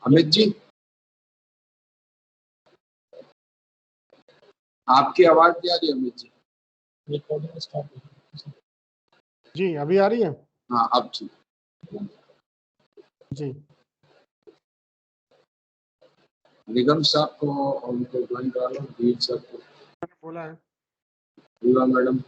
अमित जी, आपकी आवाज नहीं आ रही अमित जी। जी अभी आ रही है? हाँ अब ठीक जी। निगम साहब को उनको ज्वाइन करा लो, वीर साहब को बोला है मैडम।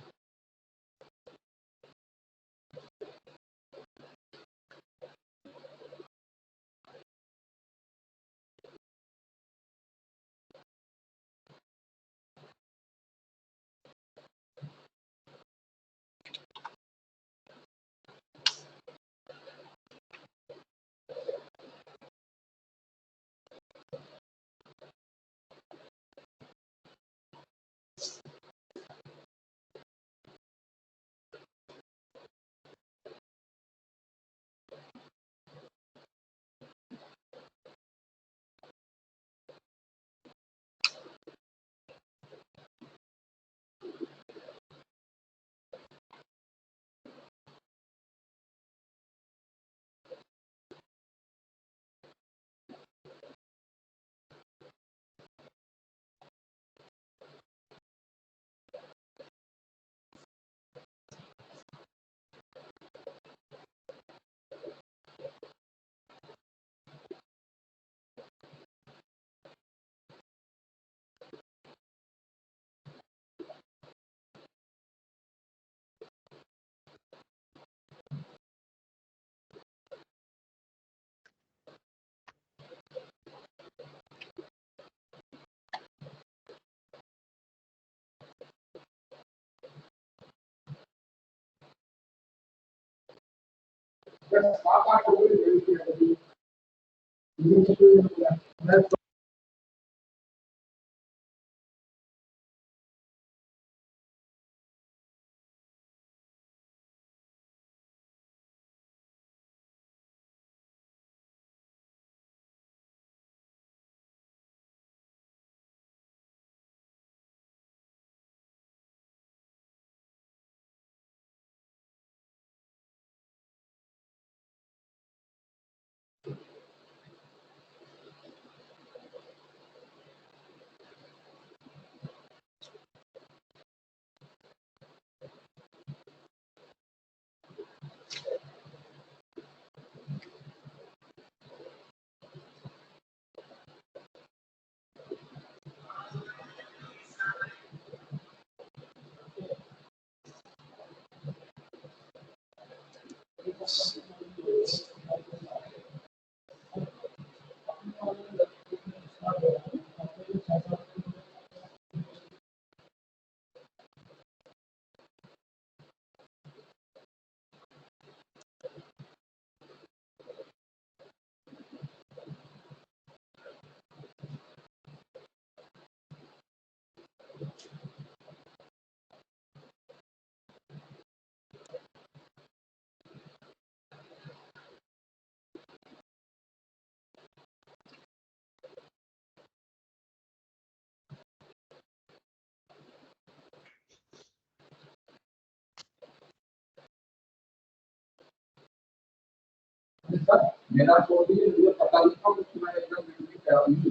मेरा तो मुझे पता नहीं था कि मैं एकदम क्या हूं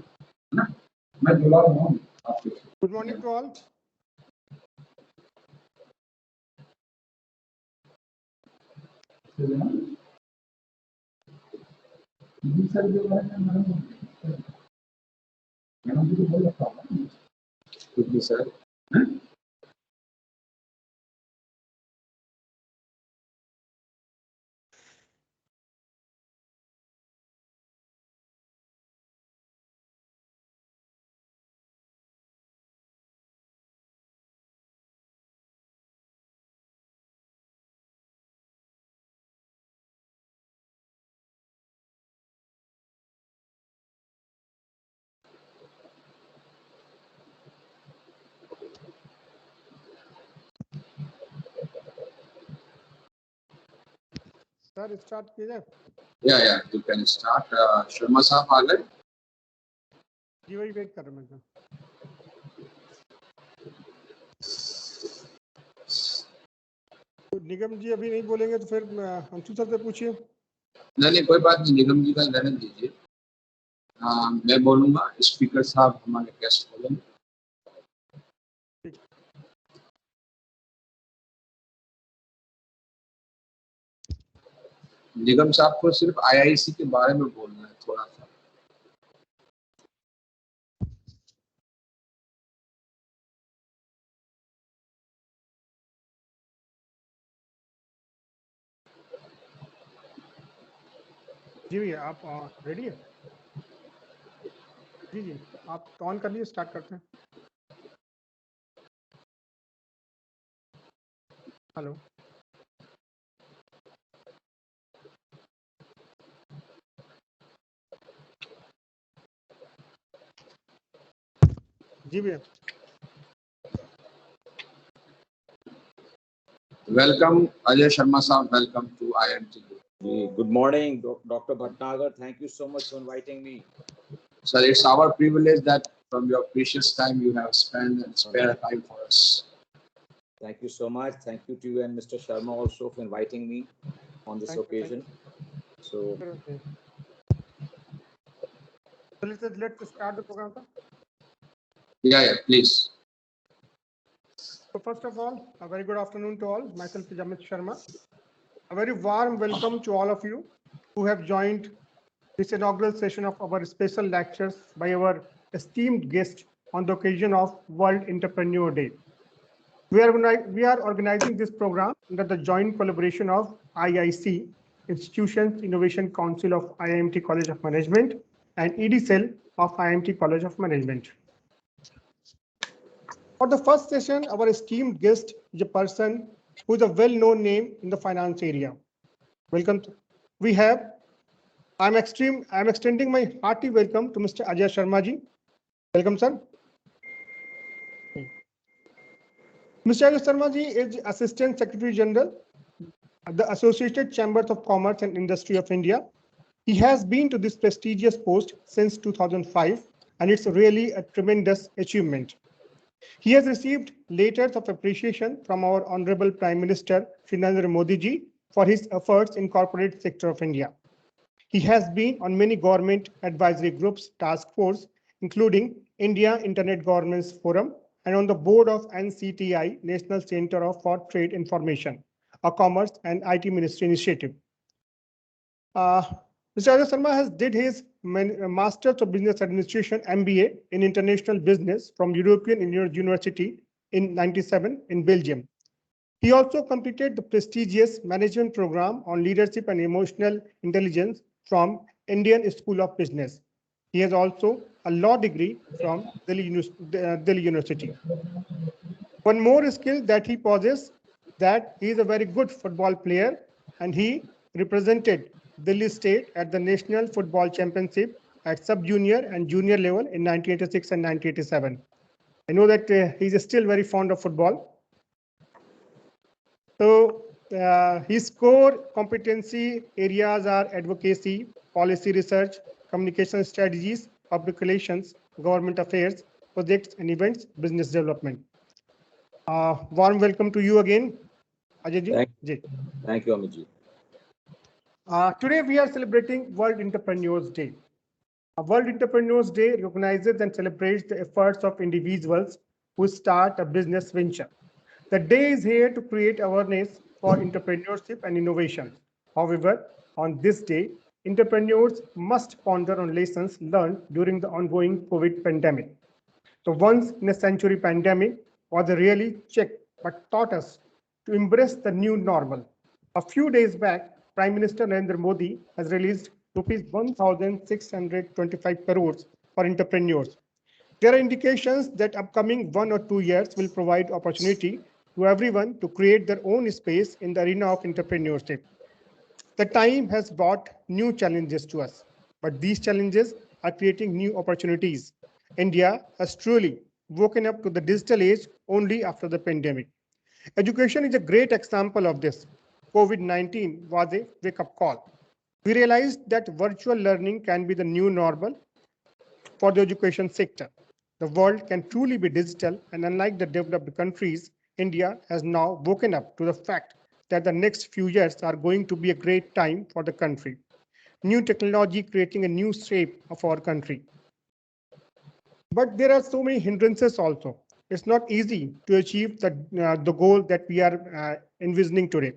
ना, मैं जुड़ा हुआ हूं आपके। Good morning to all. Sir जो है मैडम जी बोल रहा हूं क्योंकि सर सर स्टार्ट कीजिए। या यू कैन स्टार्ट। शर्मा साहब आ गए? जी वही वेट कर रहा हूँ। तो निगम जी अभी नहीं बोलेंगे तो फिर अंशु सर से पूछिए। नहीं, कोई बात नहीं, निगम जी का रहने दीजिए। मैं बोलूंगा, स्पीकर साहब हमारे गेस्ट बोलेंगे। निगम साहब को सिर्फ आईआईसी के बारे में बोलना है थोड़ा सा। जी भैया आप रेडी है? जी जी आप ऑन कर लीजिए, स्टार्ट करते हैं। हेलो जी भैया। वेलकम अजय शर्मा साहब, welcome to IIMT। Good morning, Dr. Bhatnagar. Thank you so much for inviting me. Sir, it's our privilege that from your precious time you have spent and spare time for us. Thank you so much. Thank you to you and Mr. Sharma also for inviting me on this occasion. So let's start the program, sir. Yeah, please. So first of all, a very good afternoon to all. Myself is Ajaya Sharma. A very warm welcome to all of you who have joined this inaugural session of our special lectures by our esteemed guest on the occasion of World Entrepreneur Day. We are organizing this program under the joint collaboration of IIC, Institutions Innovation Council of IIMT College of Management, and ED Cell of IIMT College of Management. For the first session, our esteemed guest is a person who is a well-known name in the finance area. Welcome. I'm extending my hearty welcome to Mr. Ajaya Sharmaji. Welcome, sir. Mr. Ajaya Sharmaji is Assistant Secretary General at the Associated Chambers of Commerce and Industry of India. He has been to this prestigious post since 2005, and it's really a tremendous achievement. He has received letters of appreciation from our Honorable Prime Minister Shri Narendra Modi ji for his efforts in corporate sector of India. He has been on many government advisory groups, task force, including India Internet Governance Forum, and on the board of NCTI, National Center for Trade Information, a commerce and IT ministry initiative. Mr. Ajay Sharma has did his Master's of Business Administration MBA in International Business from European University in '97 in Belgium. He also completed the prestigious management program on leadership and emotional intelligence from Indian School of Business. He has also a law degree from Delhi University. One more skill that he possesses, that he is a very good football player, and he represented Delhi State at the National Football Championship at sub-junior and junior level in 1986 and 1987. I know that he's still very fond of football. So his core competency areas are advocacy, policy research, communication strategies, public relations, government affairs, projects and events, business development. Warm welcome to you again, Ajay ji. Thank you, Amit ji. Today we are celebrating World Entrepreneurs Day. World Entrepreneurs Day recognizes and celebrates the efforts of individuals who start a business venture. The day is here to create awareness for entrepreneurship and innovation. However, on this day, entrepreneurs must ponder on lessons learned during the ongoing COVID pandemic. The once in a century pandemic was a really check, but taught us to embrace the new normal. A few days back, Prime Minister Narendra Modi has released rupees 1,625 crores for entrepreneurs. There are indications that upcoming 1 or 2 years will provide opportunity to everyone to create their own space in the arena of entrepreneurship. The time has brought new challenges to us, but these challenges are creating new opportunities. India has truly woken up to the digital age only after the pandemic. Education is a great example of this. COVID-19 was a wake-up call. We realized that virtual learning can be the new normal for the education sector. The world can truly be digital, and unlike the developed countries, India has now woken up to the fact that the next few years are going to be a great time for the country. New technology creating a new shape of our country. But there are so many hindrances also. It's not easy to achieve the goal that we are envisioning today.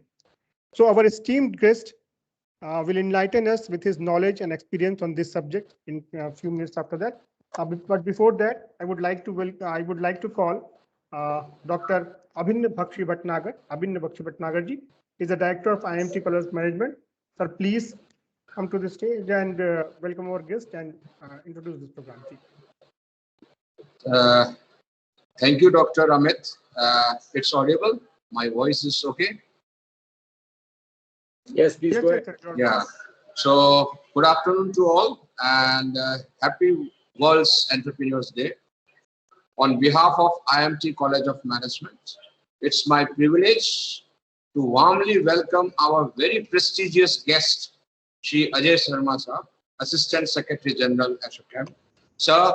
So our esteemed guest will enlighten us with his knowledge and experience on this subject in a few minutes after that. But before that, I would like to call Dr. Abhinna Bakshi Bhatnagar ji. Is the director of IIMT College Management. Sir, please come to the stage and welcome our guest and introduce this program. Thank you, Dr. Amit. It's audible. My voice is okay. Yes, please go ahead. Yeah. So good afternoon to all and happy World's Entrepreneurs Day. On behalf of IIMT College of Management, it's my privilege to warmly welcome our very prestigious guest, Shri Ajaya Sharmaji, Assistant Secretary General, ASSOCHAM. Sir,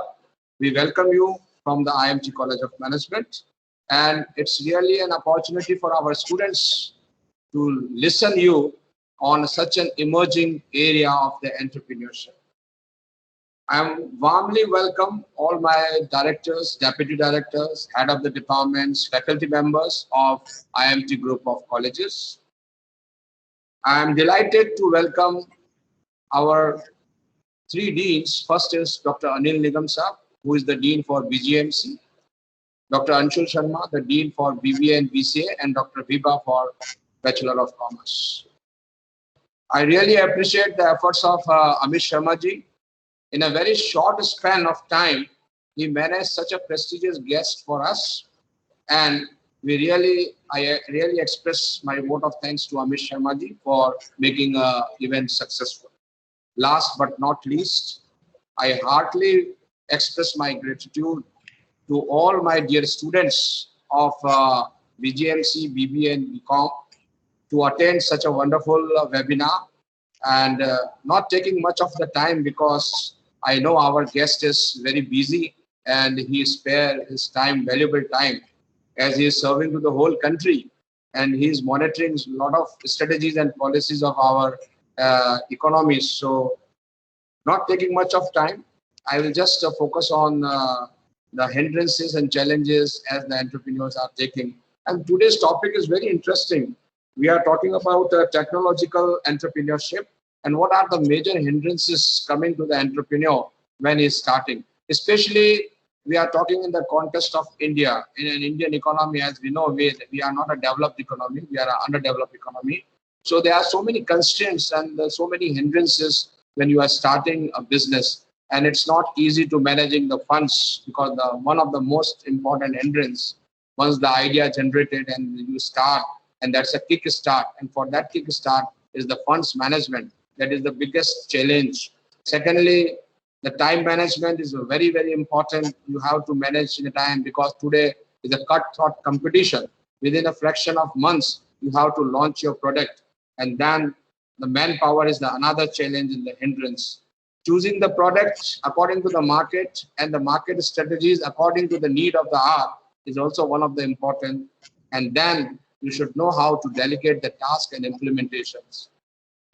we welcome you from the IIMT College of Management, and it's really an opportunity for our students to listen you on such an emerging area of the entrepreneurship. I am warmly welcome all my directors, deputy directors, head of the departments, faculty members of IIMT Group of Colleges. I am delighted to welcome our three deans. First is Dr. Anil Nigam Saab, who is the Dean for BGMC, Dr. Anshul Sharma, the Dean for BBA and BCA, and Dr. Viba for Bachelor of Commerce. I really appreciate the efforts of Amit Sharmaji. In a very short span of time, he managed such a prestigious guest for us, and I really express my vote of thanks to Amit Sharmaji for making the event successful. Last but not least, I heartily express my gratitude to all my dear students of BGMC, BBA and BCom to attend such a wonderful webinar, and not taking much of the time because I know our guest is very busy and he spares his time, valuable time, as he is serving to the whole country and he is monitoring a lot of strategies and policies of our economies. So not taking much of time, I will just focus on the hindrances and challenges as the entrepreneurs are taking. And today's topic is very interesting. We are talking about technological entrepreneurship and what are the major hindrances coming to the entrepreneur when he's starting. Especially, we are talking in the context of India. In an Indian economy, as we know, we are not a developed economy, we are an underdeveloped economy. So there are so many constraints and so many hindrances when you are starting a business. And it's not easy to managing the funds because one of the most important hindrance, once the idea generated and you start, and that's a kick start. And for that kick start is the funds management. That is the biggest challenge. Secondly, the time management is very, very important. You have to manage the time because today is a cutthroat competition. Within a fraction of months, you have to launch your product. And then the manpower is another challenge in the hindrance. Choosing the product according to the market and the market strategies according to the need of the hour is also one of the important. And then you should know how to delegate the task and implementations.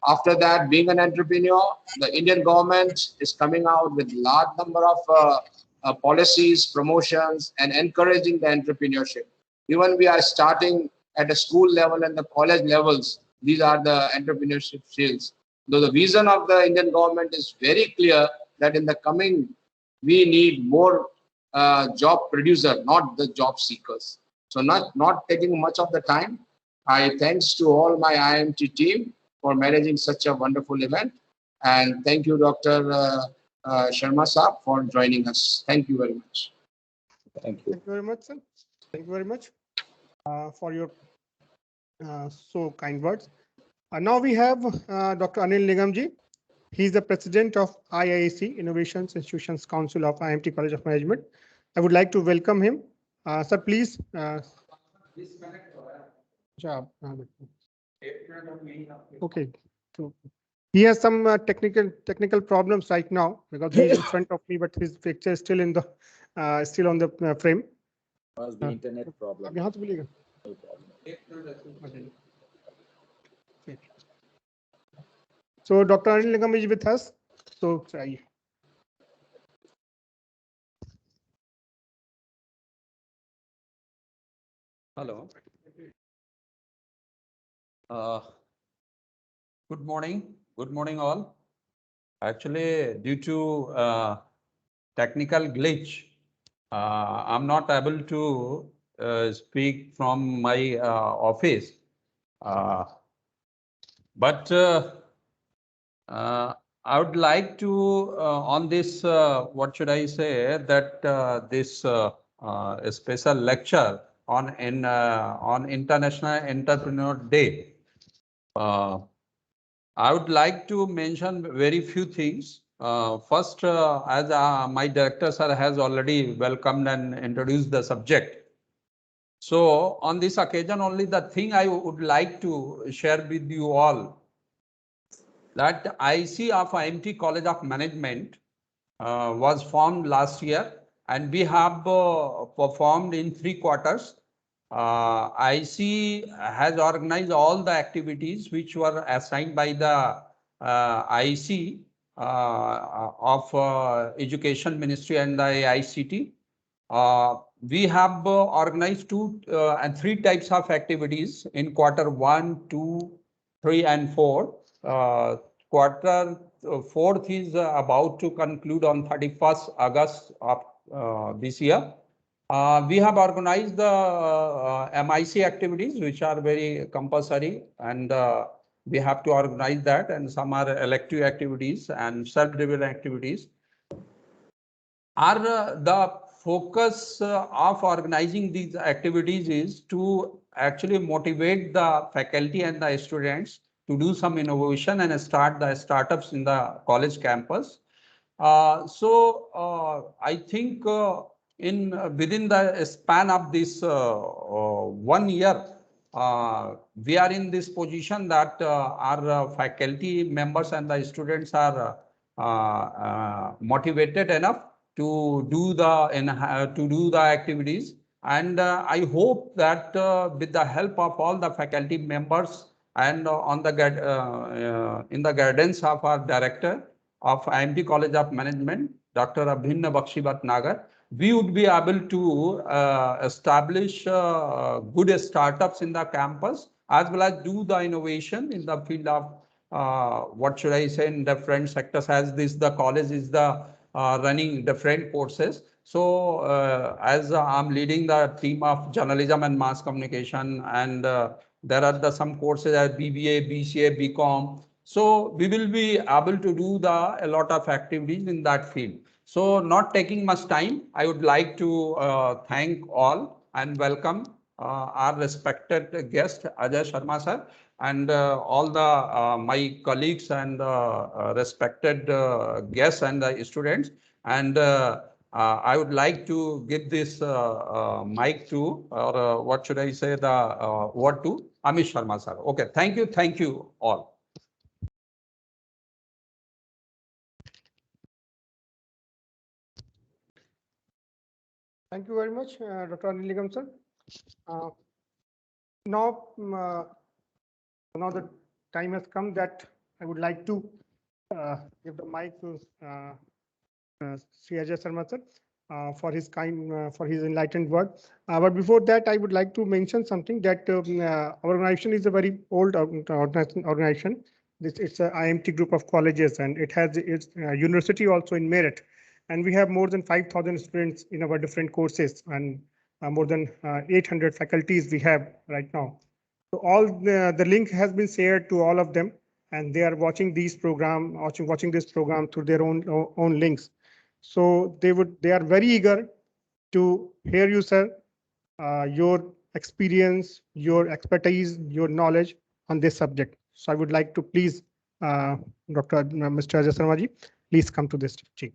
After that, being an entrepreneur, the Indian government is coming out with large number of policies, promotions, and encouraging the entrepreneurship. Even we are starting at a school level and the college levels, these are the entrepreneurship fields. Though the vision of the Indian government is very clear that in the coming, we need more job producer, not the job seekers. So not taking much of the time. I thanks to all my IIMT team for managing such a wonderful event. And thank you, Dr. Sharma Saab, for joining us. Thank you very much. Thank you. Thank you very much, sir. Thank you very much for your so kind words. Now we have Dr. Anil Nigamji. He is the president of IIC Innovations Institutions Council of IIMT College of Management. I would like to welcome him. Sir, please. Okay. So he has some technical problems right now because he is in front of me, but his picture is still in the still on the frame. Was the internet problem? No problem. So Dr. Anil Nigam is with us. So Hello. Good morning. Good morning, all. Actually, due to technical glitch, I'm not able to speak from my office. But I would like to, on this, what should I say, that this special lecture on International Entrepreneur Day. I would like to mention very few things. First, as my director sir has already welcomed and introduced the subject. So on this occasion, only the thing I would like to share with you all that IIC-IIMT College of Management was formed last year, and we have performed in 3 quarters. IC has organized all the activities which were assigned by the IC of Education Ministry and the ICT. We have organized 2 and 3 types of activities in quarter 1, 2, 3, and 4. Quarter 4th is about to conclude on 31st August of this year. We have organized the MIC activities, which are very compulsory, and we have to organize that, and some are elective activities and self-driven activities. The focus of organizing these activities is to actually motivate the faculty and the students to do some innovation and start the startups in the college campus. I think within the span of this 1 year, we are in this position that our faculty members and the students are motivated enough to do the activities, and I hope that with the help of all the faculty members and in the guidance of our director of IIMT College of Management, Dr. Abhinna Bakshi Bhatnagar, we would be able to establish good startups in the campus, as well as do the innovation in the field of what should I say, in different sectors, as the college is the running different courses. So as I'm leading the team of journalism and mass communication, and there are some courses at BBA, BCA, BCom. So we will be able to do a lot of activities in that field. So not taking much time, I would like to thank all and welcome our respected guest, Ajaya Sharma sir, and all the my colleagues and respected guests and the students. And I would like to give this mic to, or what should I say, the word to Amit Sharma sir. Okay, thank you all. thank you very much, Dr. Anil Nigam sir. Now the time has come that I would like to give the mic to Sri Ajaya Sharma sir for his enlightened word. But before that, I would like to mention something that our organization is a very old organization. It's an IMT group of colleges, and it has its university also in Meerut. And we have more than 5,000 students in our different courses, and more than 800 faculties we have right now. So all the link has been shared to all of them, and they are watching this program through their own links. So they are very eager to hear you, sir, your experience, your expertise, your knowledge on this subject. So I would like to please, Mr. Ajay Sharmaji, please come to this team.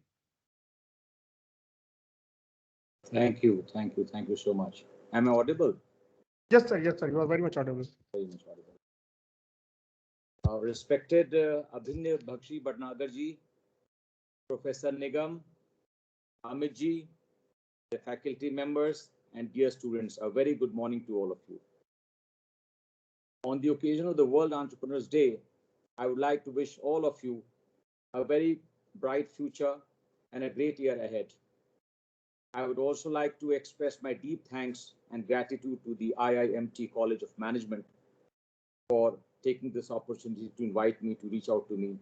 Thank you so much. Am I audible? Yes, sir. Yes, sir. You are very much audible. Very much audible. Respected Abhinna Bakshi Bhatnagar ji, Professor Nigam, Amit ji, the faculty members, and dear students, a very good morning to all of you. On the occasion of the World Entrepreneurs Day, I would like to wish all of you a very bright future and a great year ahead. I would also like to express my deep thanks and gratitude to the IIMT College of Management for taking this opportunity to invite me to reach out to me.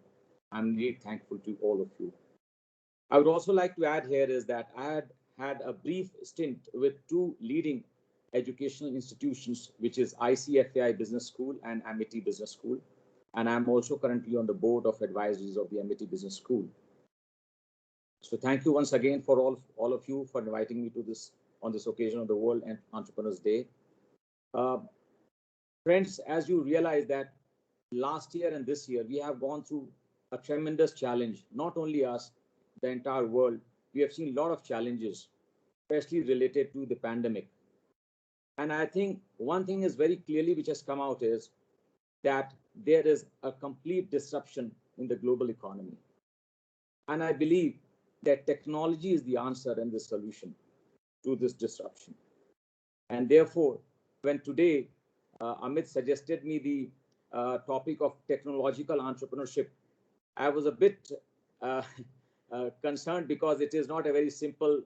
I'm really thankful to all of you. I would also like to add here is that I had a brief stint with two leading educational institutions, which is IIC-IIMT Business School and Amity Business School. And I'm also currently on the board of advisories of the Amity Business School. So thank you once again for all of you for inviting me to this on this occasion of the World Entrepreneurs Day. Friends, as you realize that last year and this year, we have gone through a tremendous challenge, not only us, the entire world. We have seen a lot of challenges, especially related to the pandemic. And I think one thing is very clearly which has come out is that there is a complete disruption in the global economy. And I believe that technology is the answer and the solution to this disruption. And therefore, when today Amit suggested me the topic of technological entrepreneurship, I was a bit concerned because it is not a very simple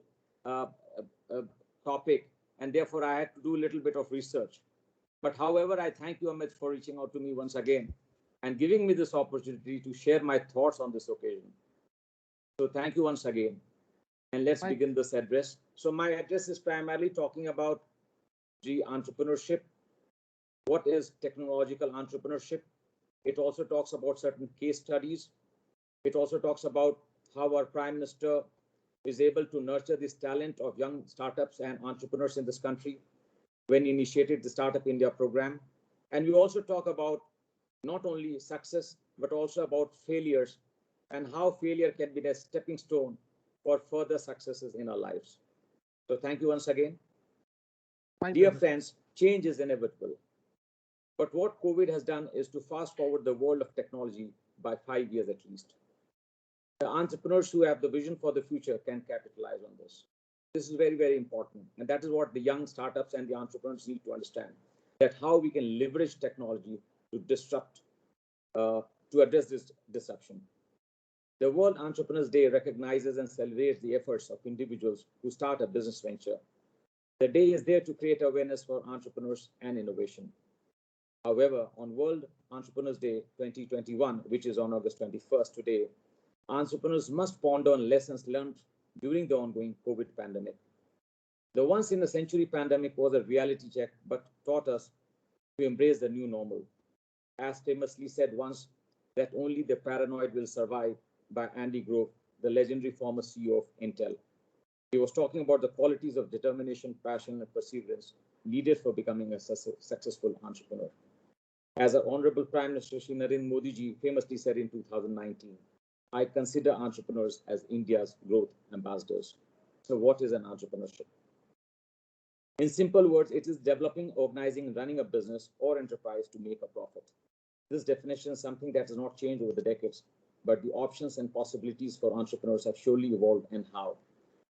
topic, and therefore I had to do a little bit of research. But however, I thank you, Amit, for reaching out to me once again and giving me this opportunity to share my thoughts on this occasion. So thank you once again. And let's begin this address. So my address is primarily talking about the entrepreneurship. What is technological entrepreneurship? It also talks about certain case studies. It also talks about how our Prime Minister is able to nurture this talent of young startups and entrepreneurs in this country when he initiated the Startup India program. And we also talk about not only success, but also about failures and how failure can be a stepping stone for further successes in our lives. So thank you once again. Dear friends, change is inevitable. But what COVID has done is to fast forward the world of technology by 5 years at least. The entrepreneurs who have the vision for the future can capitalize on this. This is very, very important. And that is what the young startups and the entrepreneurs need to understand, that how we can leverage technology to disrupt, to address this disruption. The World Entrepreneurs Day recognizes and celebrates the efforts of individuals who start a business venture. The day is there to create awareness for entrepreneurs and innovation. However, on World Entrepreneurs Day 2021, which is on August 21st today, entrepreneurs must ponder on lessons learned during the ongoing COVID pandemic. The once-in-a-century pandemic was a reality check, but taught us to embrace the new normal. As famously said once, that only the paranoid will survive, by Andy Grove, the legendary former CEO of Intel. He was talking about the qualities of determination, passion, and perseverance needed for becoming a successful entrepreneur. As our Honorable Prime Minister Shri Narendra Modi ji famously said in 2019, I consider entrepreneurs as India's growth ambassadors. So what is an entrepreneurship? In simple words, it is developing, organizing, and running a business or enterprise to make a profit. This definition is something that has not changed over the decades, but the options and possibilities for entrepreneurs have surely evolved, and how.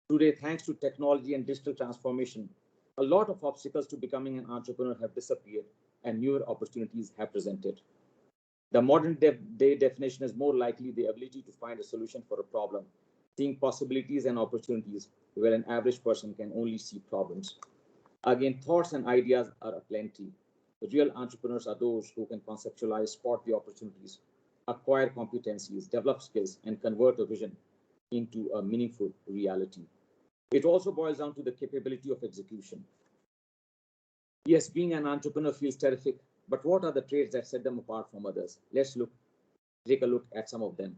Today, thanks to technology and digital transformation, a lot of obstacles to becoming an entrepreneur have disappeared and newer opportunities have presented. The modern day definition is more likely the ability to find a solution for a problem, seeing possibilities and opportunities where an average person can only see problems. Again, thoughts and ideas are aplenty. The real entrepreneurs are those who can conceptualize, spot the opportunities, acquire competencies, develop skills, and convert a vision into a meaningful reality. It also boils down to the capability of execution. Yes, being an entrepreneur feels terrific, but what are the traits that set them apart from others? Let's take a look at some of them.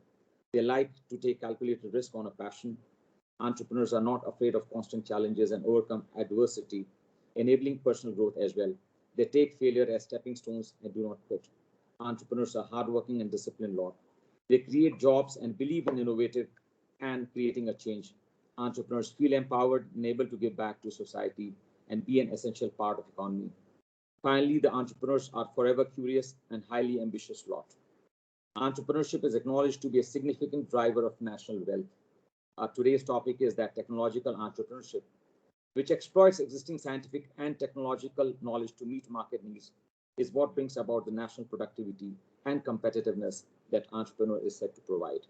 They like to take calculated risk on a passion. Entrepreneurs are not afraid of constant challenges and overcome adversity, enabling personal growth as well. They take failure as stepping stones and do not quit. Entrepreneurs are hardworking and disciplined lot. They create jobs and believe in innovative and creating a change. Entrepreneurs feel empowered and able to give back to society and be an essential part of the economy. Finally, the entrepreneurs are forever curious and highly ambitious lot. Entrepreneurship is acknowledged to be a significant driver of national wealth. Today's topic is that technological entrepreneurship, which exploits existing scientific and technological knowledge to meet market needs is what brings about the national productivity and competitiveness that entrepreneur is set to provide.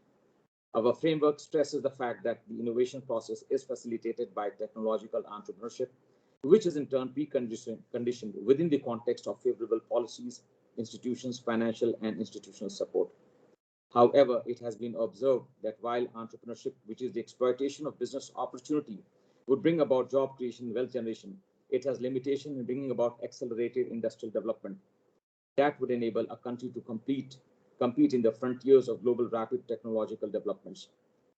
Our framework stresses the fact that the innovation process is facilitated by technological entrepreneurship, which is in turn preconditioned within the context of favorable policies, institutions, financial and institutional support. However, it has been observed that while entrepreneurship, which is the exploitation of business opportunity, would bring about job creation, wealth generation, it has limitation in bringing about accelerated industrial development that would enable a country to compete in the frontiers of global rapid technological developments.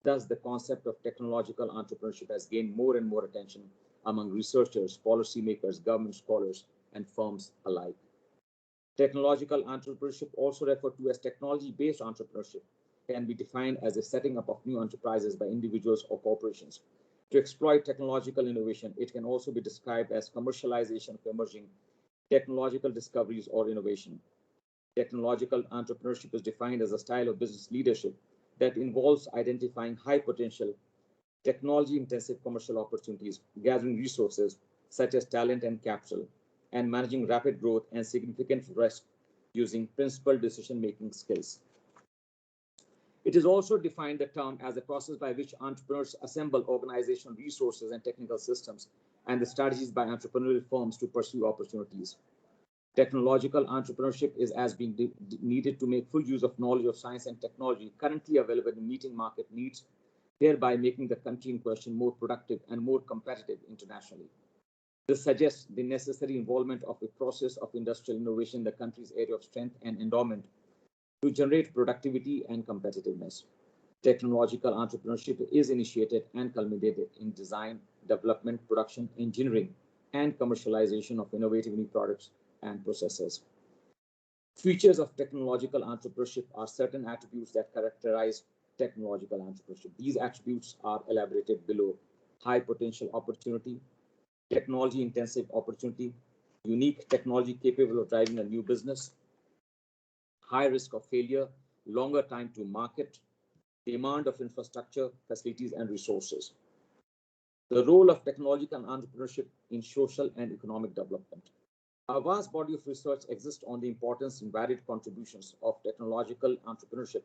Thus, the concept of technological entrepreneurship has gained more and more attention among researchers, policymakers, government scholars, and firms alike. Technological entrepreneurship, also referred to as technology-based entrepreneurship, can be defined as the setting up of new enterprises by individuals or corporations to exploit technological innovation. It can also be described as commercialization of emerging technological discoveries or innovation. Technological entrepreneurship is defined as a style of business leadership that involves identifying high potential, technology-intensive commercial opportunities, gathering resources such as talent and capital, and managing rapid growth and significant risk using principled decision-making skills. It is also defined the term as a process by which entrepreneurs assemble organizational resources and technical systems and the strategies by entrepreneurial firms to pursue opportunities. Technological entrepreneurship is as being needed to make full use of knowledge of science and technology currently available in meeting market needs, thereby making the country in question more productive and more competitive internationally. This suggests the necessary involvement of a process of industrial innovation in the country's area of strength and endowment to generate productivity and competitiveness. Technological entrepreneurship is initiated and culminated in design, development, production, engineering, and commercialization of innovative new products and processes. Features of technological entrepreneurship are certain attributes that characterize technological entrepreneurship. These attributes are elaborated below: high potential opportunity, technology intensive opportunity, unique technology capable of driving a new business, high risk of failure, longer time to market, demand of infrastructure, facilities, and resources. The role of technological entrepreneurship in social and economic development. A vast body of research exists on the importance and varied contributions of technological entrepreneurship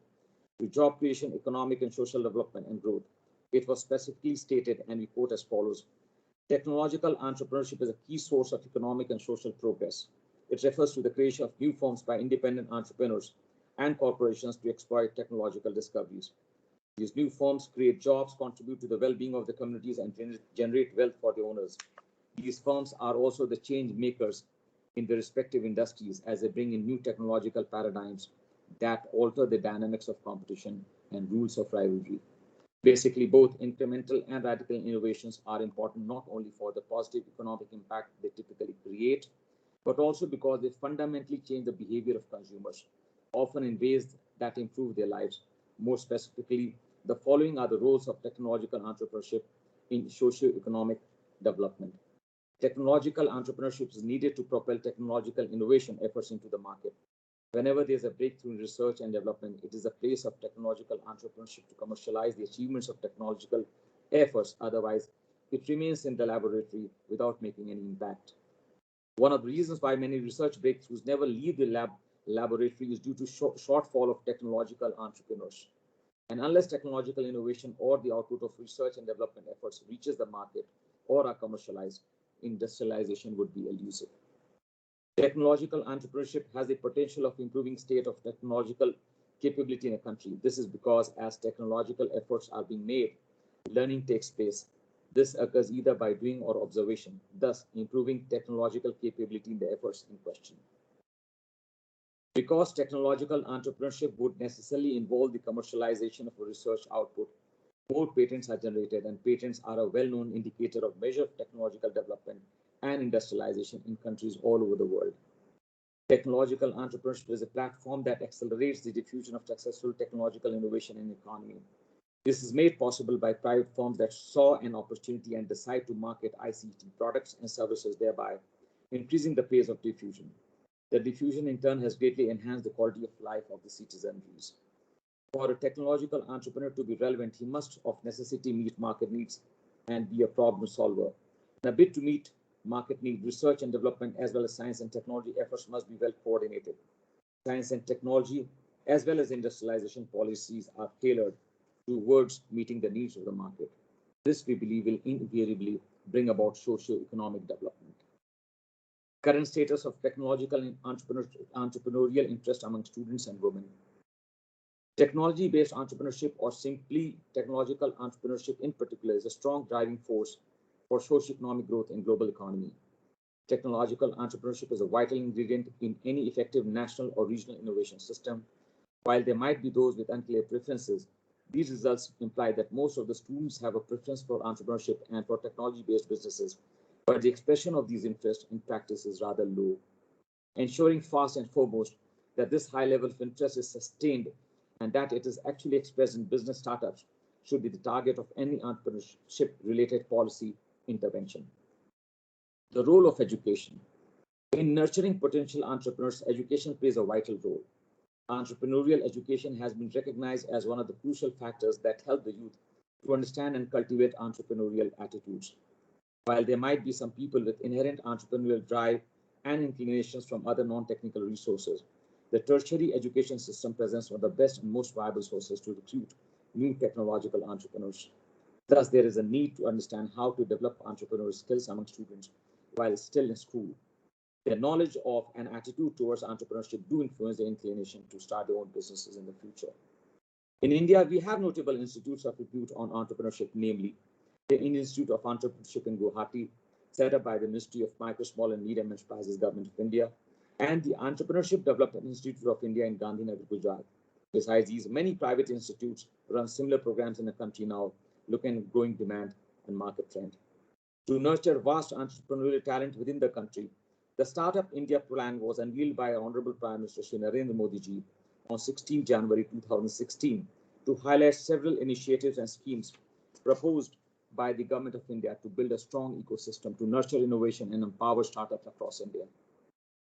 to job creation, economic and social development and growth. It was specifically stated, and we quote as follows: technological entrepreneurship is a key source of economic and social progress. It refers to the creation of new firms by independent entrepreneurs and corporations to exploit technological discoveries. These new firms create jobs, contribute to the well-being of the communities, and generate wealth for the owners. These firms are also the change makers in their respective industries as they bring in new technological paradigms that alter the dynamics of competition and rules of rivalry. Basically, both incremental and radical innovations are important not only for the positive economic impact they typically create, but also because they fundamentally change the behavior of consumers, often in ways that improve their lives. More specifically, the following are the roles of technological entrepreneurship in socio-economic development. Technological entrepreneurship is needed to propel technological innovation efforts into the market. Whenever there's a breakthrough in research and development, it is a place of technological entrepreneurship to commercialize the achievements of technological efforts. Otherwise, it remains in the laboratory without making any impact. One of the reasons why many research breakthroughs never leave the laboratory is due to shortfall of technological entrepreneurs. And unless technological innovation or the output of research and development efforts reaches the market or are commercialized, industrialization would be elusive. Technological entrepreneurship has the potential of improving state of technological capability in a country. This is because as technological efforts are being made, learning takes place. This occurs either by doing or observation, thus improving technological capability in the efforts in question. Because technological entrepreneurship would necessarily involve the commercialization of a research output, more patents are generated, and patents are a well-known indicator of measure of technological development and industrialization in countries all over the world. Technological entrepreneurship is a platform that accelerates the diffusion of successful technological innovation in the economy. This is made possible by private firms that saw an opportunity and decide to market ICT products and services, thereby increasing the pace of diffusion. The diffusion in turn has greatly enhanced the quality of life of the citizens. For a technological entrepreneur to be relevant, he must of necessity meet market needs and be a problem solver. In a bid to meet market need, research and development, as well as science and technology efforts must be well coordinated. Science and technology, as well as industrialization policies, are tailored towards meeting the needs of the market. This, we believe, will invariably bring about socio-economic development. Current status of technological and entrepreneurial interest among students and women. Technology-based entrepreneurship, or simply technological entrepreneurship in particular, is a strong driving force for socio-economic growth in global economy. Technological entrepreneurship is a vital ingredient in any effective national or regional innovation system. While there might be those with unclear preferences, these results imply that most of the students have a preference for entrepreneurship and for technology-based businesses, but the expression of these interests in practice is rather low. Ensuring first and foremost that this high level of interest is sustained and that it is actually expressed in business startups should be the target of any entrepreneurship-related policy intervention. The role of education. In nurturing potential entrepreneurs, education plays a vital role. Entrepreneurial education has been recognized as one of the crucial factors that help the youth to understand and cultivate entrepreneurial attitudes. While there might be some people with inherent entrepreneurial drive and inclinations from other non-technical resources, the tertiary education system presents one of the best and most viable sources to recruit new technological entrepreneurs. Thus, there is a need to understand how to develop entrepreneurial skills among students while still in school. Their knowledge of and attitude towards entrepreneurship do influence their inclination to start their own businesses in the future. In India, we have notable institutes of repute on entrepreneurship, namely the Indian Institute of Entrepreneurship in Guwahati, set up by the Ministry of Micro, Small and Medium Enterprises, Government of India, and the Entrepreneurship Development Institute of India in Gandhinagar, Gujarat. Besides these, many private institutes run similar programs in the country now, looking at growing demand and market trend. To nurture vast entrepreneurial talent within the country, the Startup India plan was unveiled by Honorable Prime Minister Shri Narendra Modi ji on 16 January 2016 to highlight several initiatives and schemes proposed by the Government of India to build a strong ecosystem to nurture innovation and empower startups across India.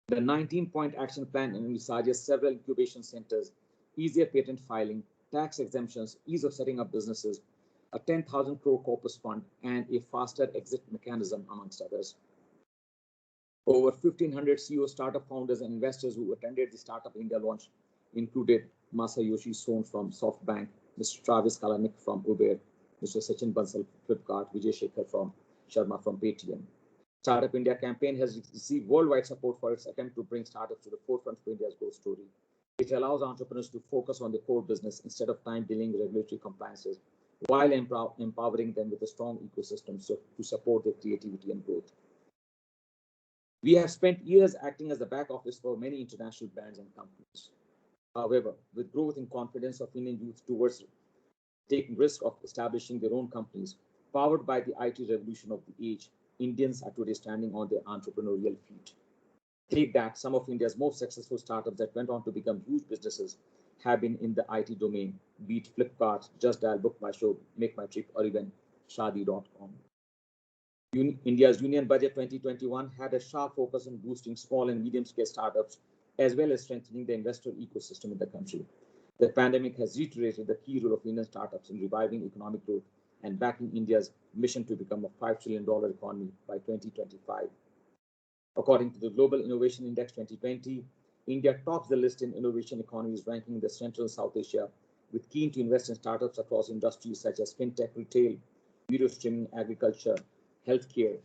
The 19-point action plan envisages several incubation centers, easier patent filing, tax exemptions, ease of setting up businesses, a 10,000 crore corpus fund, and a faster exit mechanism, amongst others. Over 1,500 CEO startup founders and investors who attended the Startup India launch included Masayoshi Son from SoftBank, Mr. Travis Kalanick from Uber, Mr. Sachin Bansal from Flipkart, Vijay Shekhar from Sharma from Paytm. Startup India campaign has received worldwide support for its attempt to bring startups to the forefront of India's growth story. It allows entrepreneurs to focus on their core business instead of time-dealing regulatory compliances, while empowering them with a strong ecosystem to support their creativity and growth. We have spent years acting as the back office for many international brands and companies. However, with growth in confidence of Indian youth towards taking risk of establishing their own companies, powered by the IT revolution of the age, Indians are today standing on their entrepreneurial feet. Take that, some of India's most successful startups that went on to become huge businesses have been in the IT domain, be it Flipkart, Just Dial, Book My Show, Make My Trip, or even Shadi.com. India's Union Budget 2021 had a sharp focus on boosting small and medium-scale startups, as well as strengthening the investor ecosystem in the country. The pandemic has reiterated the key role of Indian startups in reviving economic growth and backing India's mission to become a $5 trillion economy by 2025. According to the Global Innovation Index 2020, India tops the list in innovation economies ranking in the Central and South Asia, with keen to invest in startups across industries such as fintech, retail, video streaming, agriculture, healthcare,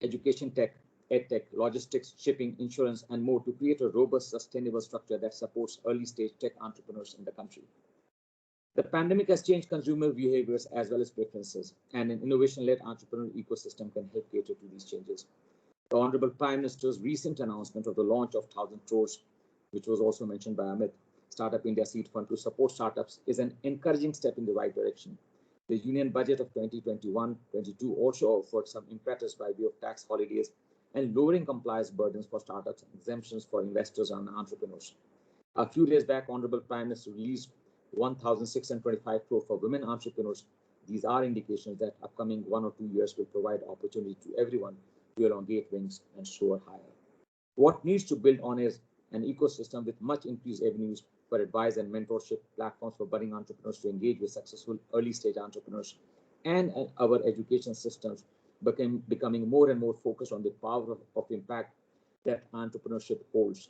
education tech, edtech, logistics, shipping, insurance, and more to create a robust, sustainable structure that supports early-stage tech entrepreneurs in the country. The pandemic has changed consumer behaviors as well as preferences, and an innovation-led entrepreneurial ecosystem can help cater to these changes. The Honorable Prime Minister's recent announcement of the launch of 1,000 crores, which was also mentioned by Amit, Startup India Seed Fund to support startups, is an encouraging step in the right direction. The Union Budget of 2021-22 also offered some impetus by way of tax holidays and lowering compliance burdens for startups and exemptions for investors and entrepreneurs. A few days back, Honorable Prime Minister released 1,625 crore for women entrepreneurs. These are indications that upcoming 1 or 2 years will provide opportunity to everyone to elongate wings and soar higher. What needs to build on is an ecosystem with much increased avenues for advice and mentorship, platforms for budding entrepreneurs to engage with successful early-stage entrepreneurs, and our education systems becoming more and more focused on the power of impact that entrepreneurship holds.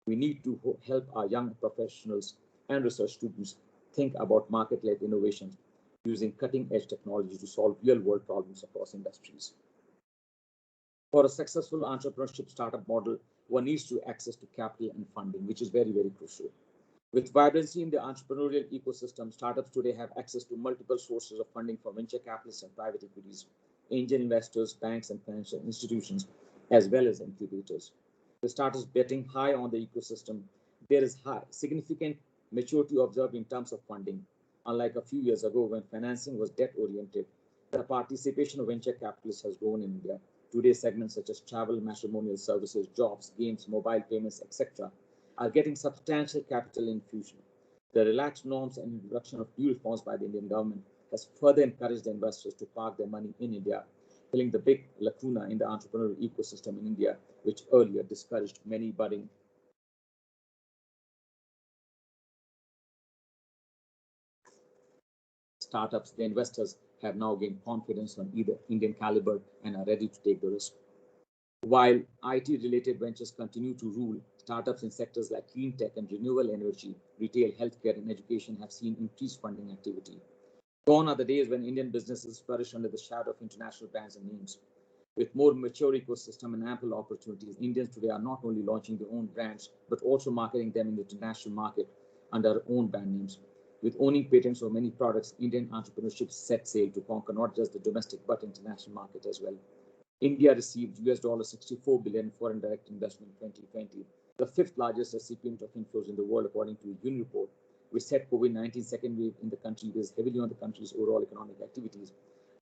We need to help our young professionals and research students think about market-led innovations using cutting-edge technology to solve real-world problems across industries. For a successful entrepreneurship startup model, one needs to access to capital and funding, which is very, very crucial. With vibrancy in the entrepreneurial ecosystem, startups today have access to multiple sources of funding from venture capitalists and private equities, angel investors, banks, and financial institutions, as well as incubators. The startups betting high on the ecosystem, there is significant maturity observed in terms of funding. Unlike a few years ago when financing was debt-oriented, the participation of venture capitalists has grown in India. Today's segments such as travel, matrimonial services, jobs, games, mobile payments, etc., are getting substantial capital infusion. The relaxed norms and introduction of dual reforms by the Indian government has further encouraged the investors to park their money in India, filling the big lacuna in the entrepreneurial ecosystem in India, which earlier discouraged many budding startups. The investors have now gained confidence on either Indian caliber and are ready to take the risk. While IT-related ventures continue to rule, startups in sectors like clean tech and renewable energy, retail, healthcare, and education have seen increased funding activity. Gone are the days when Indian businesses flourish under the shadow of international brands and names. With more mature ecosystem and ample opportunities, Indians today are not only launching their own brands, but also marketing them in the international market under their own brand names. With owning patents for many products, Indian entrepreneurship set sail to conquer not just the domestic but international market as well. India received $64 billion foreign direct investment in 2020, the fifth largest recipient of inflows in the world, according to a UN report, which said COVID-19 second wave in the country weighs heavily on the country's overall economic activities,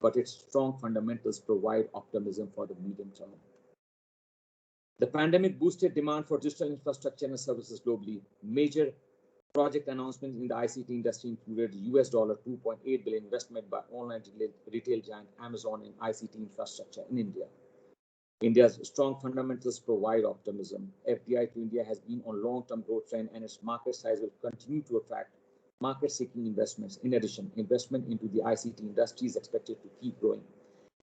but its strong fundamentals provide optimism for the medium term. The pandemic boosted demand for digital infrastructure and services globally. Major project announcements in the ICT industry included $2.8 billion investment by online retail giant Amazon in ICT infrastructure in India. India's strong fundamentals provide optimism. FDI to India has been on long-term growth trend, and its market size will continue to attract market-seeking investments. In addition, investment into the ICT industry is expected to keep growing.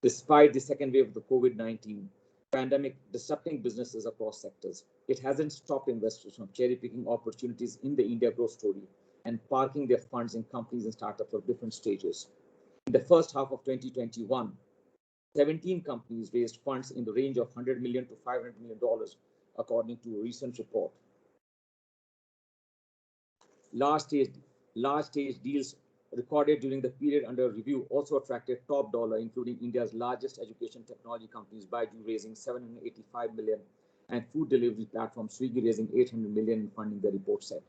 Despite the second wave of the COVID-19 pandemic disrupting businesses across sectors, it hasn't stopped investors from cherry-picking opportunities in the India growth story and parking their funds in companies and startups of different stages. In the first half of 2021, 17 companies raised funds in the range of $100 million to $500 million, according to a recent report. Large stage deals recorded during the period under review also attracted top dollar, including India's largest education technology companies, Baidu raising $785 million and food delivery platform Swiggy raising $800 million in funding, the report said.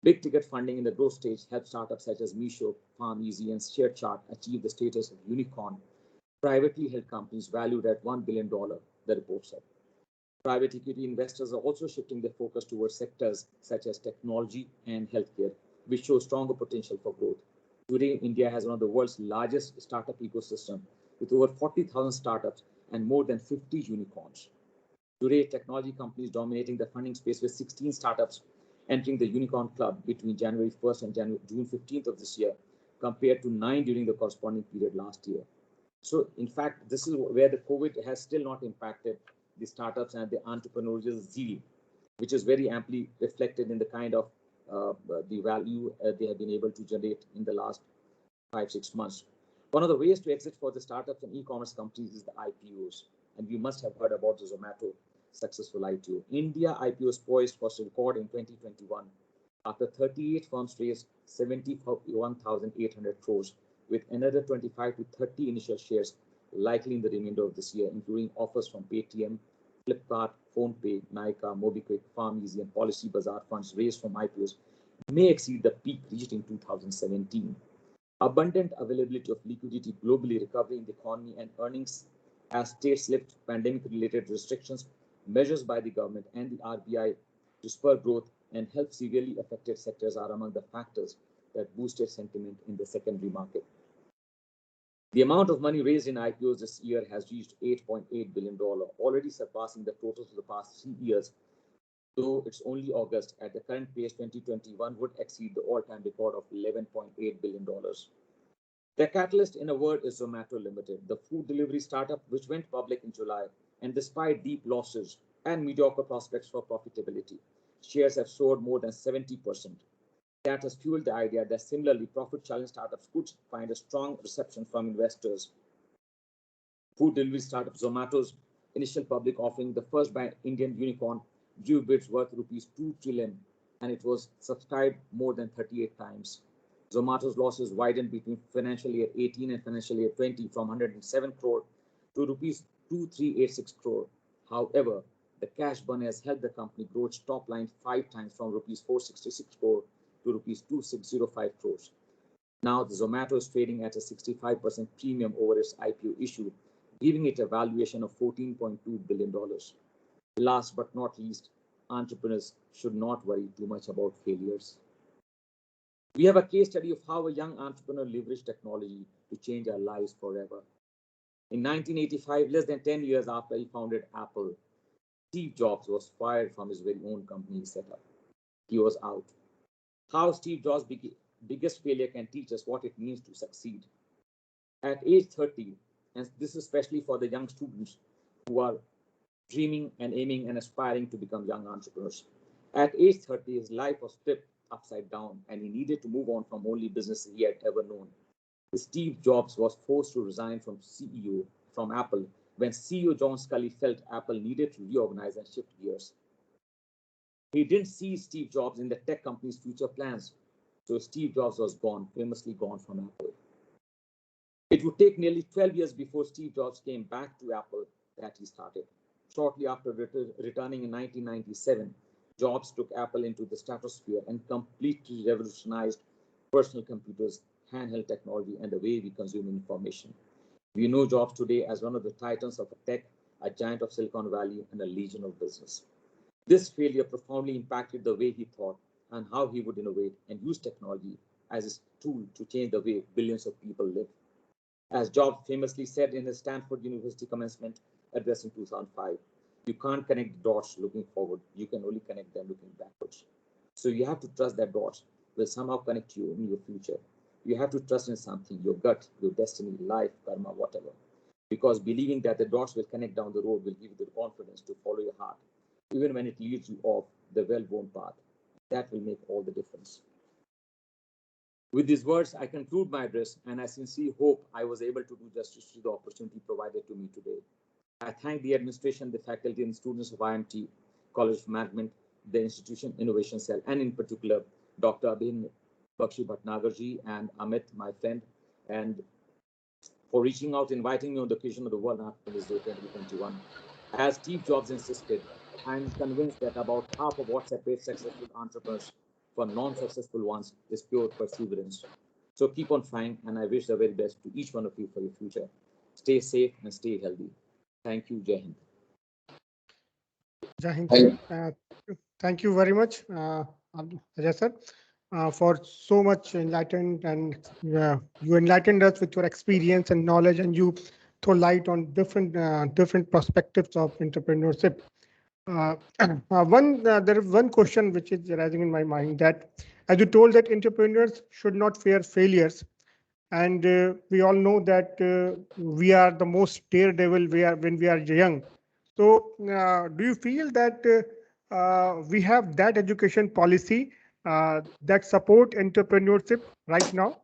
Big ticket funding in the growth stage helped startups such as Meesho, PalmEasy, and ShareChart achieve the status of unicorn, privately held companies valued at $1 billion, the report said. Private equity investors are also shifting their focus towards sectors such as technology and healthcare, which show stronger potential for growth. Today, India has one of the world's largest startup ecosystem with over 40,000 startups and more than 50 unicorns. Today, technology companies dominating the funding space with 16 startups entering the unicorn club between January 1st and June 15th of this year, compared to 9 during the corresponding period last year. So, in fact, this is where the COVID has still not impacted the startups and the entrepreneurial zeal, which is very amply reflected in the kind of the value they have been able to generate in the last 5-6 months. One of the ways to exit for the startups and e-commerce companies is the IPOs, and you must have heard about the Zomato successful IPO. India IPO is poised for a record in 2021 after 38 firms raised 71,800 crores, with another 25 to 30 initial shares likely in the remainder of this year, including offers from Paytm, Flipkart, PhonePe, Nykaa, MobiKwik, PharmEasy, and Policy Bazaar funds raised from IPOs may exceed the peak reached in 2017. Abundant availability of liquidity globally, recovery in the economy, and earnings as states lift pandemic-related restrictions, measures by the government and the RBI to spur growth and help severely affected sectors are among the factors that boosted sentiment in the secondary market. The amount of money raised in IPOs this year has reached $8.8 billion, already surpassing the totals of the past 3 years. Though it's only August, at the current pace, 2021 would exceed the all-time record of $11.8 billion. The catalyst, in a word, is Zomato Limited, the food delivery startup which went public in July, and despite deep losses and mediocre prospects for profitability, shares have soared more than 70%. That has fueled the idea that similarly profit-challenged startups could find a strong reception from investors. Food delivery startup Zomato's initial public offering, the first by Indian unicorn, drew bids worth rupees 2 trillion, and it was subscribed more than 38 times. Zomato's losses widened between financial year 18 and financial year 20 from 107 crore to rupees 2386 crore. However, the cash burn has helped the company grow its top line 5 times from rupees 466 crore to rupees 2605 crores. Now, the Zomato is trading at a 65% premium over its IPO issue, giving it a valuation of $14.2 billion. Last but not least, entrepreneurs should not worry too much about failures. We have a case study of how a young entrepreneur leveraged technology to change our lives forever. In 1985, less than 10 years after he founded Apple, Steve Jobs was fired from his very own company he set up. He was out. How Steve Jobs' biggest failure can teach us what it means to succeed. At age 30, and this is especially for the young students who are dreaming and aiming and aspiring to become young entrepreneurs. At age 30, his life was flipped upside down, and he needed to move on from only business he had ever known. Steve Jobs was forced to resign from Apple when CEO John Sculley felt Apple needed to reorganize and shift gears. He didn't see Steve Jobs in the tech company's future plans, so Steve Jobs was gone, famously gone from Apple. It would take nearly 12 years before Steve Jobs came back to Apple that he started. Shortly after returning in 1997, Jobs took Apple into the stratosphere and completely revolutionized personal computers, handheld technology, and the way we consume information. We know Jobs today as one of the titans of tech, a giant of Silicon Valley, and a legion of business. This failure profoundly impacted the way he thought and how he would innovate and use technology as a tool to change the way billions of people live. As Jobs famously said in his Stanford University commencement address in 2005, you can't connect the dots looking forward. You can only connect them looking backwards. So you have to trust that dots will somehow connect you in your future. You have to trust in something, your gut, your destiny, life, karma, whatever. Because believing that the dots will connect down the road will give you the confidence to follow your heart, even when it leads you off the well-worn path. That will make all the difference. With these words, I conclude my address, and I sincerely hope I was able to do justice to the opportunity provided to me today. I thank the administration, the faculty, and students of IIMT College of Management, the Institution Innovation Cell, and in particular, Dr. Abhin Bakshi Bhatnagarji and Amit, my friend, and for reaching out, inviting me on the occasion of the World Entrepreneurs Day 2021. As Steve Jobs insisted, I'm convinced that about half of what separates successful entrepreneurs from non-successful ones is pure perseverance. So keep on trying, and I wish the very best to each one of you for your future. Stay safe and stay healthy. Thank you. Jai Hind. Jai Hind, sir. Thank you very much, Ajay sir, for so much enlightened, and you enlightened us with your experience and knowledge, and you throw light on different perspectives of entrepreneurship. There is one question which is arising in my mind, that as you told that entrepreneurs should not fear failures, and we all know that we are the most daredevil when we are young. So do you feel that we have that education policy that support entrepreneurship right now?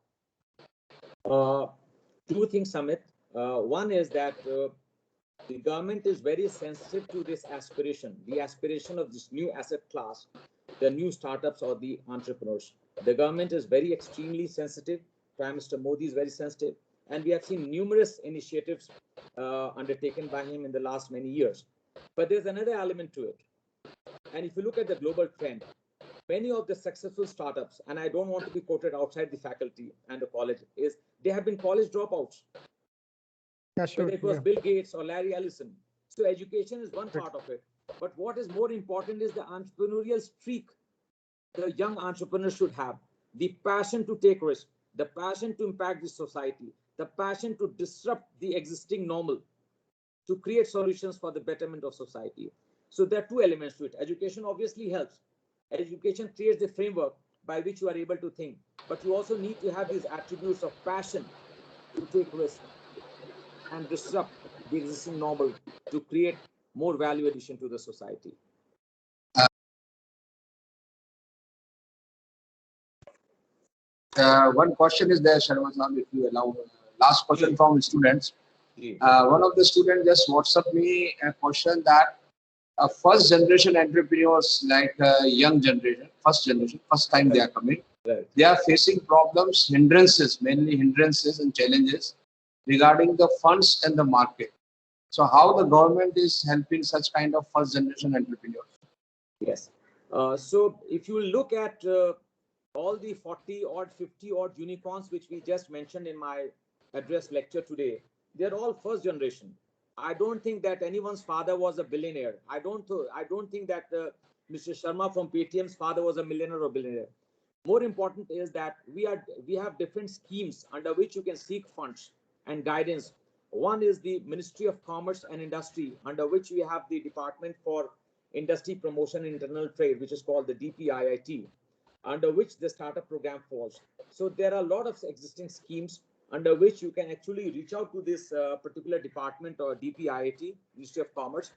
Two things, Samit. One is that the government is very sensitive to this aspiration, the aspiration of this new asset class, the new startups or the entrepreneurs. The government is very extremely sensitive. Prime Minister Modi is very sensitive, and we have seen numerous initiatives undertaken by him in the last many years. But there's another element to it. And if you look at the global trend, many of the successful startups, and I don't want to be quoted outside the faculty and the college, is they have been college dropouts. Yeah, sure, whether it was Bill Gates or Larry Ellison. So education is one part of it. But what is more important is the entrepreneurial streak the young entrepreneur should have. The passion to take risks, the passion to impact the society, the passion to disrupt the existing normal, to create solutions for the betterment of society. So there are two elements to it. Education obviously helps. Education creates the framework by which you are able to think. But you also need to have these attributes of passion to take risks and disrupt the existing normal to create more value addition to the society. One question is there, Sharma Sahab, if you allow. Last question from students. One of the students just WhatsApp me a question that first generation entrepreneurs, like young generation, first time they are coming, they are facing problems, hindrances, mainly hindrances and challenges regarding the funds and the market. So how the government is helping such kind of first generation entrepreneurs? Yes. So if you look at all the 40 odd, 50 odd unicorns, which we just mentioned in my address lecture today, they're all first generation. I don't think that anyone's father was a billionaire. I don't think that Mr. Sharma from Paytm's father was a millionaire or billionaire. More important is that we have different schemes under which you can seek funds and guidance. One is the Ministry of Commerce and Industry, under which we have the Department for Industry Promotion and Internal Trade, which is called the DPIIT, under which the startup program falls. So there are a lot of existing schemes under which you can actually reach out to this particular department or DPIIT, Ministry of Commerce,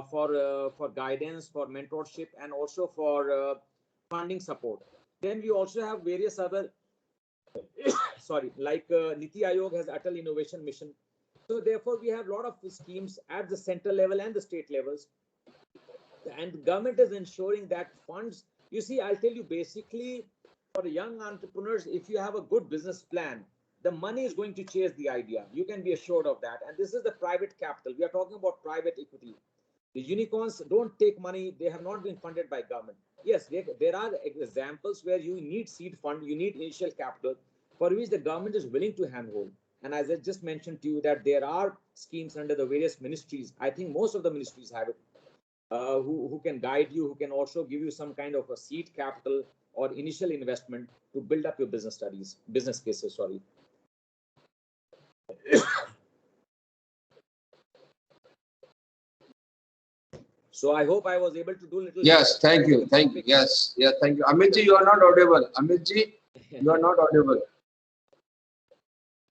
for guidance, for mentorship, and also for funding support. Then we also have various other, like Niti Aayog has Atal Innovation Mission. So therefore, we have a lot of schemes at the central level and the state levels. And the government is ensuring that funds, you see, I'll tell you, basically, for young entrepreneurs, if you have a good business plan, the money is going to chase the idea. You can be assured of that. And this is the private capital. We are talking about private equity. The unicorns don't take money. They have not been funded by government. Yes, there are examples where you need seed fund, you need initial capital, for which the government is willing to handhold. And as I just mentioned to you, that there are schemes under the various ministries. I think most of the ministries have it, who can guide you, who can also give you some kind of a seed capital or initial investment to build up your business cases. So I hope I was able to do a little. Yes, thank you. Yes, thank you. Amitji, you are not audible. Amitji, you are not audible.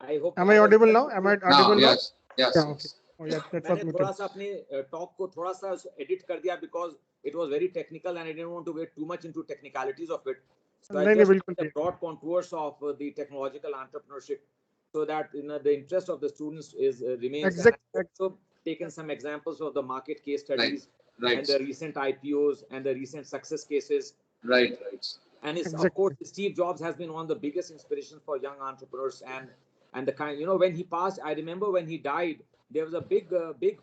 I hope. Am I audible now? Am I audible now? Yes. Yeah, okay. Oh, yeah, मैंने थोड़ा सा अपने talk को थोड़ा सा edit कर दिया because it was very technical and I didn't want to get too much into technicalities of it. So I just the broad contours of the technological entrepreneurship, so that the interest of the students remains. Exactly. I've also taken some examples of the market case studies, right. And the recent IPOs and the recent success cases. Right. And of course, Steve Jobs has been one of the biggest inspirations for young entrepreneurs, and the kind, when he passed, I remember when he died, there was a big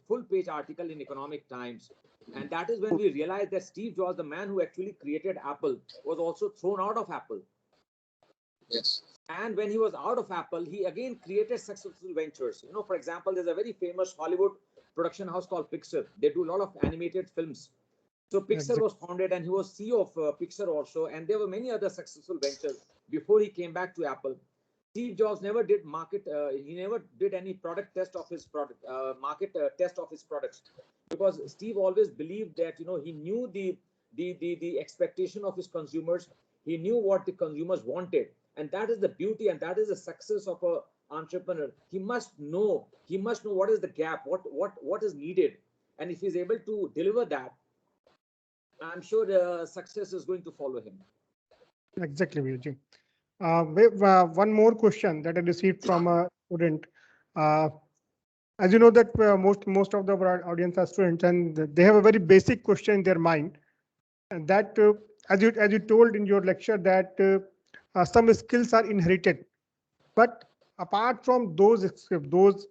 full-page article in Economic Times. And that is when we realized that Steve Jobs, the man who actually created Apple, was also thrown out of Apple. Yes. And when he was out of Apple, he again created successful ventures. For example, there's a very famous Hollywood production house called Pixar. They do a lot of animated films. So Pixar was founded, and he was CEO of Pixar also. And there were many other successful ventures before he came back to Apple. Steve Jobs never did he never did any product test of his product, market test of his products, because Steve always believed that, he knew the expectation of his consumers. He knew what the consumers wanted. And that is the beauty, and that is the success of an entrepreneur. He must know what is the gap, what is needed. And if he's able to deliver that, I'm sure the success is going to follow him. Exactly, Vijay. One more question that I received from a student. As you know that most of the audience are students, and they have a very basic question in their mind, and that as you told in your lecture that some skills are inherited, but apart from those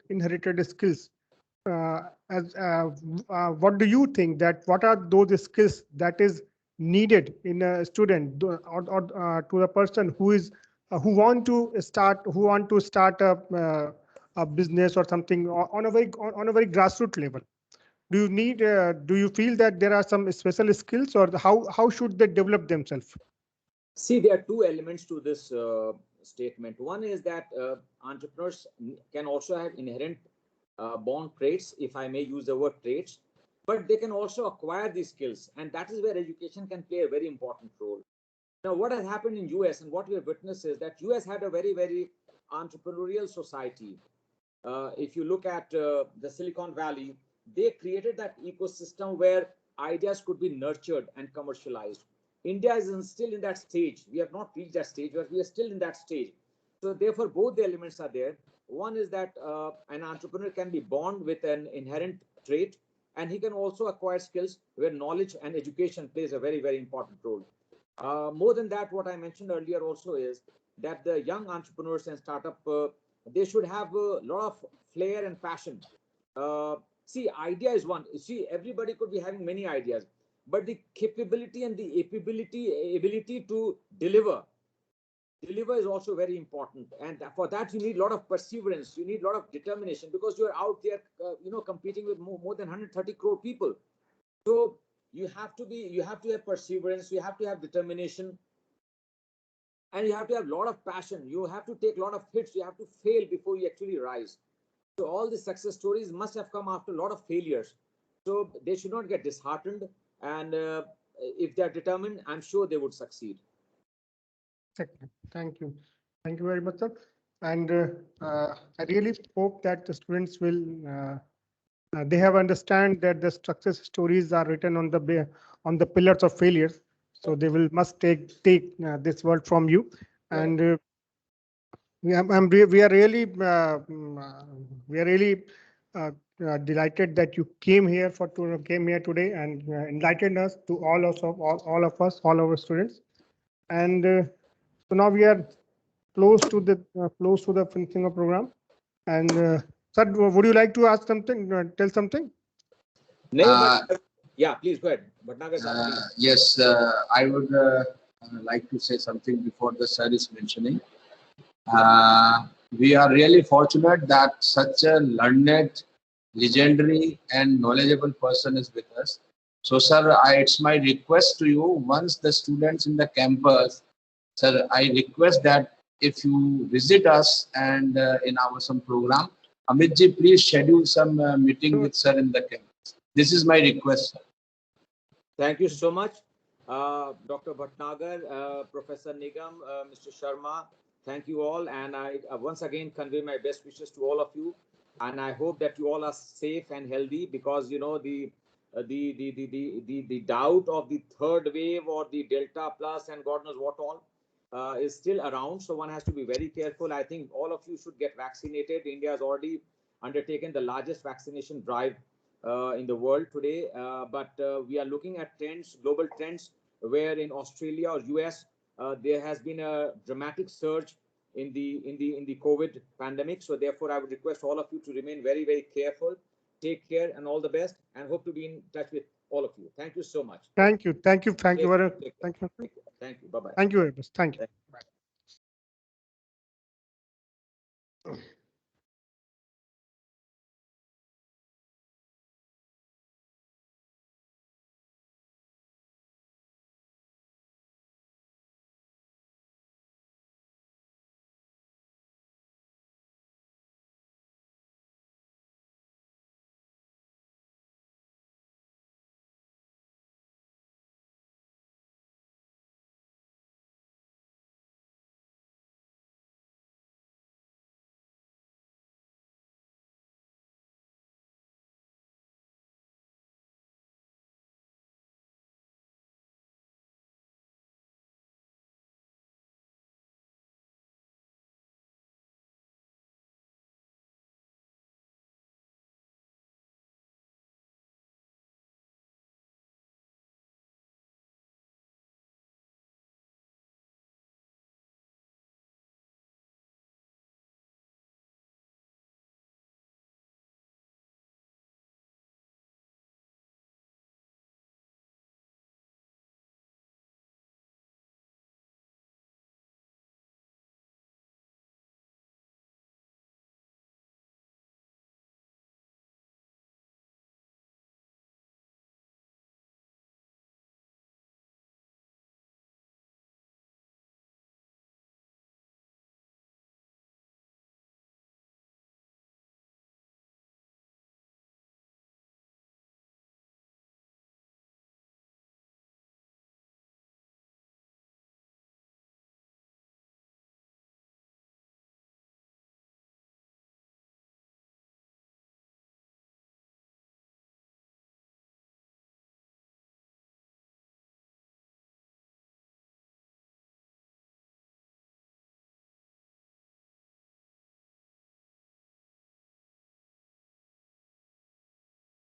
inherited skills, what do you think that what are those skills that is needed in a student or to a person who want to start a business or something on a very grassroots level? Do you feel that there are some special skills, or how should they develop themselves? See, there are two elements to this statement. One is that entrepreneurs can also have inherent born traits, if I may use the word traits, but they can also acquire these skills, and that is where education can play a very important role. Now, what has happened in US and what we have witnessed is that US had a very, very entrepreneurial society. If you look at the Silicon Valley, they created that ecosystem where ideas could be nurtured and commercialized. India is still in that stage. We have not reached that stage, but we are still in that stage. So therefore, both the elements are there. One is that an entrepreneur can be born with an inherent trait, and he can also acquire skills where knowledge and education plays a very, very important role. More than that, what I mentioned earlier also is that the young entrepreneurs and startup, they should have a lot of flair and passion. See, idea is one. See, everybody could be having many ideas, but the capability and the ability to deliver is also very important, and for that you need a lot of perseverance, you need a lot of determination, because you're out there competing with more than 130 crore people. So you have to have perseverance, you have to have determination, and you have to have a lot of passion. You have to take a lot of hits, you have to fail before you actually rise. So all the success stories must have come after a lot of failures, so they should not get disheartened, and if they're determined, I'm sure they would succeed. Thank you. Thank you very much, sir. And I really hope that the students will they have understand that the success stories are written on the pillars of failures. So they will must take this word from you. And we are really delighted that you came here today and enlightened us to all of us, all our students. And so now we are close to the finishing of program. And sir, would you like to ask something? Tell something? Yeah, please go ahead. Yes, I would like to say something before the sir is mentioning. We are really fortunate that such a learned, legendary, and knowledgeable person is with us. So, sir, it's my request to you, once the students in the campus, sir, I request that if you visit us and in our some program, Amitji, please schedule some meeting with sir in the campus. This is my request, sir. Thank you so much, Dr. Bhatnagar, Professor Nigam, Mr. Sharma. Thank you all, and I once again convey my best wishes to all of you. And I hope that you all are safe and healthy, because the doubt of the third wave or the Delta plus and God knows what all is still around. So one has to be very careful. I think all of you should get vaccinated. India has already undertaken the largest vaccination drive in the world today, but we are looking at trends, global trends, where in Australia or US there has been a dramatic surge in the COVID pandemic. So therefore, I would request all of you to remain very, very careful. Take care and all the best, and hope to be in touch with all of you. Thank you so much. Thank you. Thank you. Thank you very much. Thank you. Bye bye. Thank you very much. Thank you.